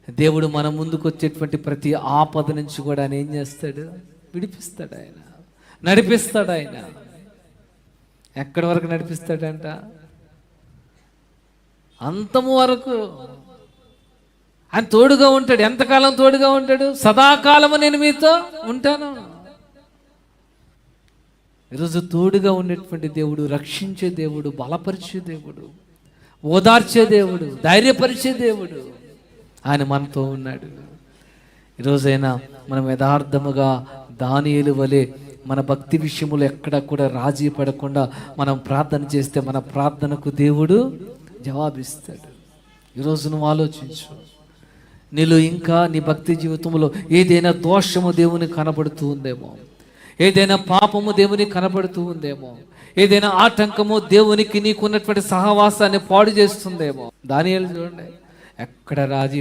దేవుడు మన ముందుకు వచ్చేటువంటి ప్రతి ఆపద నుంచి కూడా ఆయన ఏం చేస్తాడు? విడిపిస్తాడు, ఆయన నడిపిస్తాడు. ఆయన ఎక్కడి వరకు నడిపిస్తాడంట? అంతము వరకు ఆయన తోడుగా ఉంటాడు. ఎంతకాలం తోడుగా ఉంటాడు? సదాకాలము నేను మీతో ఉంటాను. ఈరోజు తోడుగా ఉండేటువంటి దేవుడు, రక్షించే దేవుడు, బలపరిచే దేవుడు, ఓదార్చే దేవుడు, ధైర్యపరిచే దేవుడు ఆయన మనతో ఉన్నాడు. ఈరోజైనా మనం యథార్థముగా దానియేలు వలె మన భక్తి విషయములు ఎక్కడ కూడా రాజీ పడకుండా మనం ప్రార్థన చేస్తే మన ప్రార్థనకు దేవుడు జవాబిస్తాడు. ఈరోజు నువ్వు ఆలోచించు, నీలో ఇంకా నీ భక్తి జీవితంలో ఏదైనా దోషము దేవునికి కనబడుతూ ఉందేమో, ఏదైనా పాపము దేవునికి కనబడుతూ ఉందేమో, ఏదైనా ఆటంకము దేవునికి నీకున్నటువంటి సహవాసాన్ని పాడు చేస్తుందేమో. దానియేలు చూడండి, ఎక్కడ రాజీ